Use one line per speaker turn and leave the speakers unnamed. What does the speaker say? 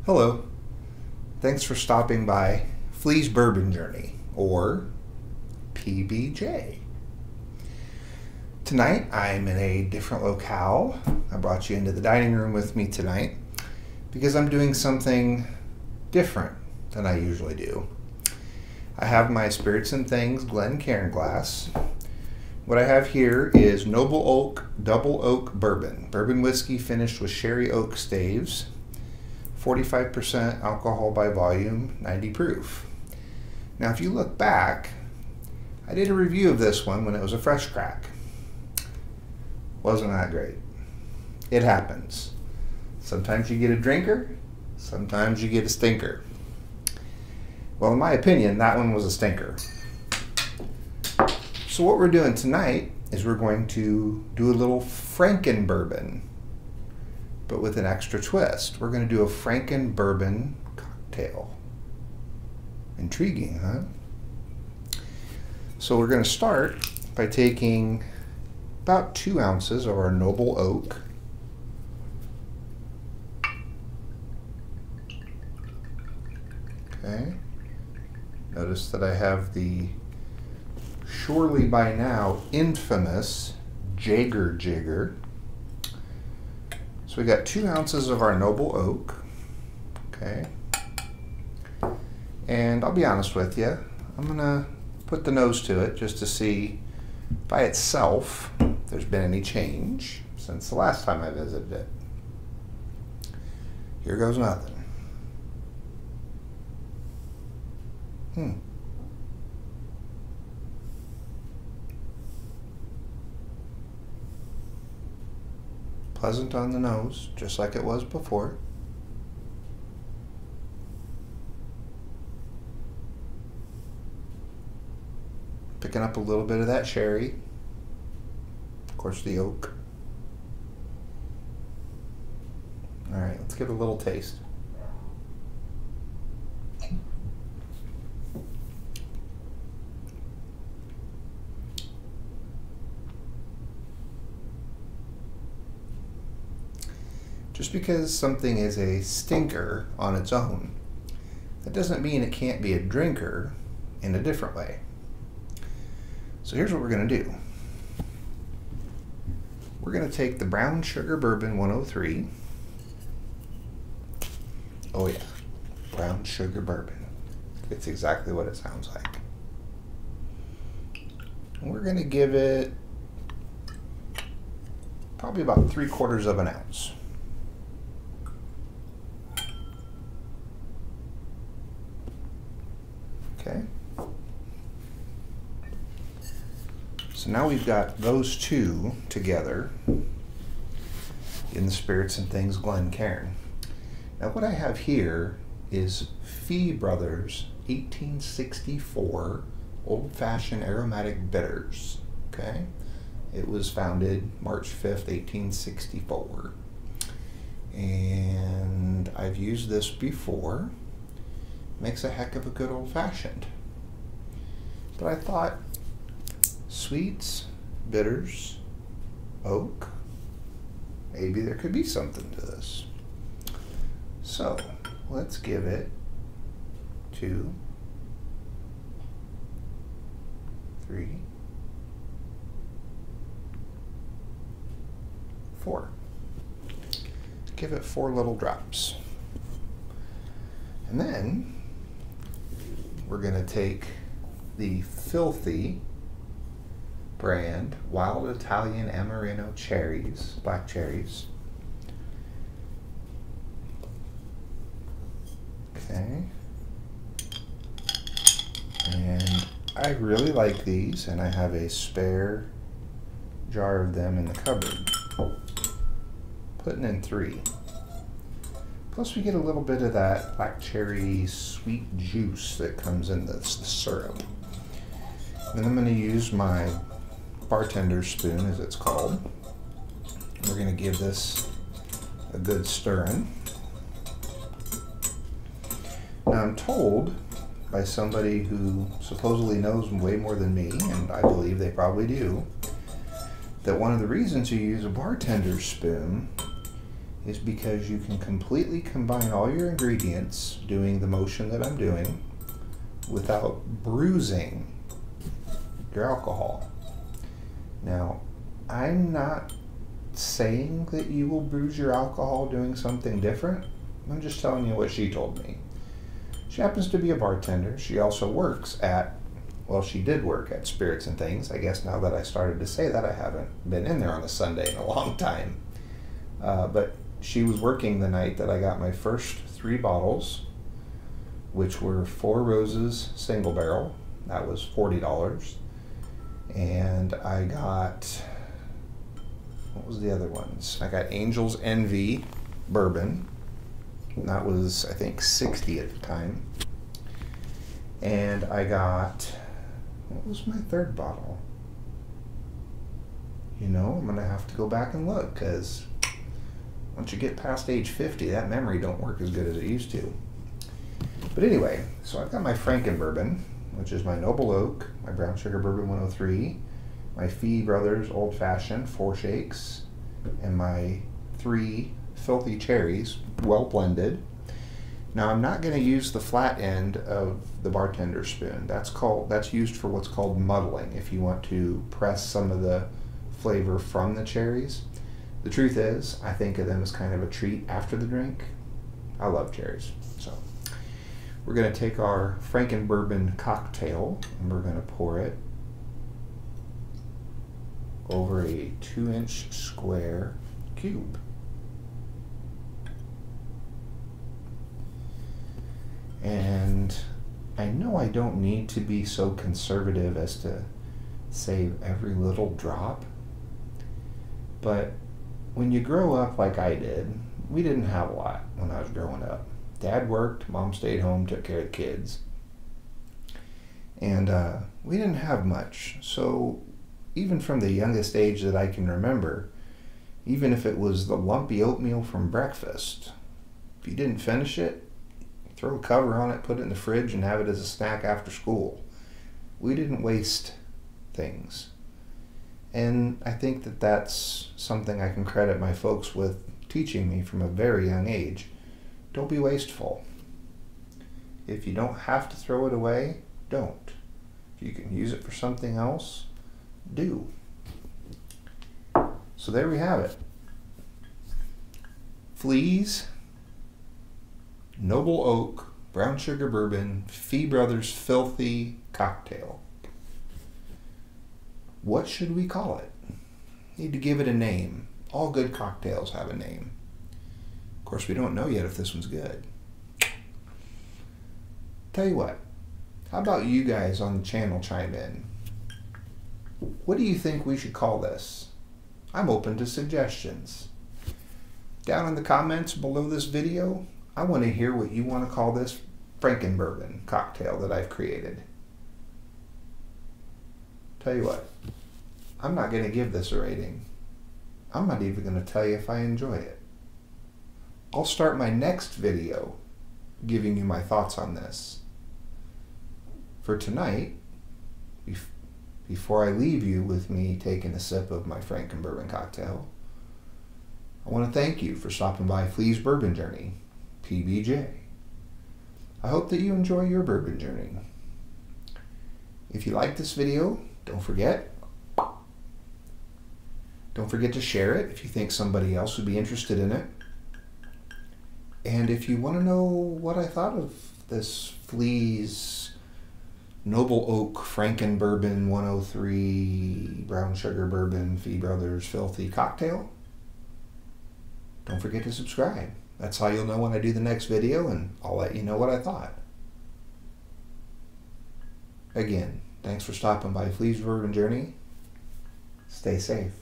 Hello, thanks for stopping by Flea's Bourbon Journey, or PBJ. Tonight I'm in a different locale. I brought you into the dining room with me tonight because I'm doing something different than I usually do. I have my Spirits and Things Glencairn glass. What I have here is Noble Oak Double Oak Bourbon. Bourbon whiskey finished with sherry oak staves. 45% alcohol by volume, 90 proof. Now if you look back, I did a review of this one when it was a fresh crack. Wasn't that great. It happens. Sometimes you get a drinker, sometimes you get a stinker. Well, in my opinion, that one was a stinker. So what we're doing tonight is we're going to do a little Franken bourbon, but with an extra twist. We're going to do a Franken bourbon cocktail. Intriguing, huh? So we're going to start by taking about 2 ounces of our Noble Oak. Okay. Notice that I have the surely by now infamous Jaeger Jigger. So we got 2 ounces of our Noble Oak, okay? And I'll be honest with you, I'm gonna put the nose to it just to see by itself if there's been any change since the last time I visited it. Here goes nothing. Pleasant on the nose, just like it was before. Picking up a little bit of that sherry. Of course, the oak. All right, let's give it a little taste. Just because something is a stinker on its own, that doesn't mean it can't be a drinker in a different way. So here's what we're going to do. We're going to take the Brown Sugar Bourbon 103. Oh yeah, Brown Sugar Bourbon. It's exactly what it sounds like. And we're going to give it probably about 3/4 of an ounce. Okay. So now we've got those two together in the Spirits and Things Glencairn. Now what I have here is Fee Brothers 1864 Old-Fashioned Aromatic Bitters. Okay, it was founded March 5th, 1864, and I've used this before. Makes a heck of a good old-fashioned. But I thought sweets, bitters, oak, maybe there could be something to this. So let's give it 2, 3, 4. Give it 4 little drops. And then we're going to take the Filthy brand Wild Italian Amarino cherries, black cherries. Okay. And I really like these, and I have a spare jar of them in the cupboard. Putting in 3. Plus we get a little bit of that black cherry sweet juice that comes in the syrup. Then I'm going to use my bartender's spoon, as it's called. We're going to give this a good stirring. Now I'm told by somebody who supposedly knows way more than me, and I believe they probably do, that one of the reasons you use a bartender's spoon is because you can completely combine all your ingredients doing the motion that I'm doing without bruising your alcohol. Now, I'm not saying that you will bruise your alcohol doing something different. I'm just telling you what she told me. She happens to be a bartender. She also works at, well, she did work at Spirits and Things. I guess now that I started to say that, I haven't been in there on a Sunday in a long time. But she was working the night that I got my first 3 bottles, which were 4 Roses single barrel. That was $40. And I got, what was the other ones? I got Angel's Envy bourbon. That was, I think, $60 at the time. And I got, what was my 3rd bottle? You know, I'm going to have to go back and look, because once you get past age 50, that memory don't work as good as it used to. But anyway, so I've got my Franken bourbon, which is my Noble Oak, my Brown Sugar Bourbon 103, my Fee Brothers Old Fashioned 4 shakes, and my 3 Filthy Cherries, well blended. Now I'm not going to use the flat end of the bartender spoon. That's used for what's called muddling, if you want to press some of the flavor from the cherries. The truth is, I think of them as kind of a treat after the drink. I love cherries. So we're going to take our Franken bourbon cocktail and we're going to pour it over a 2-inch square cube. And I know I don't need to be so conservative as to save every little drop, but when you grow up like I did, we didn't have a lot when I was growing up. Dad worked, Mom stayed home, took care of the kids. And we didn't have much. So even from the youngest age that I can remember, even if it was the lumpy oatmeal from breakfast, if you didn't finish it, throw a cover on it, put it in the fridge, and have it as a snack after school. We didn't waste things. And I think that that's something I can credit my folks with teaching me from a very young age. Don't be wasteful. If you don't have to throw it away, don't. If you can use it for something else, do. So there we have it. Fleas, Noble Oak, Brown Sugar Bourbon, Fee Brothers Filthy Cocktail. What should we call it? Need to give it a name. All good cocktails have a name. Of course, we don't know yet if this one's good. Tell you what, how about you guys on the channel chime in? What do you think we should call this? I'm open to suggestions. Down in the comments below this video, I want to hear what you want to call this Franken bourbon cocktail that I've created. Tell you what, I'm not going to give this a rating. I'm not even going to tell you if I enjoy it. I'll start my next video giving you my thoughts on this. For tonight, before I leave you with me taking a sip of my Franken bourbon cocktail, I want to thank you for stopping by Flea's Bourbon Journey, PBJ. I hope that you enjoy your bourbon journey. If you like this video, don't forget to share it if you think somebody else would be interested in it. And if you want to know what I thought of this Flea's Noble Oak Franken Bourbon 103 Brown Sugar Bourbon Fee Brothers Filthy Cocktail, don't forget to subscribe. That's how you'll know when I do the next video, and I'll let you know what I thought. Again, thanks for stopping by Flea's Bourbon Journey. Stay safe.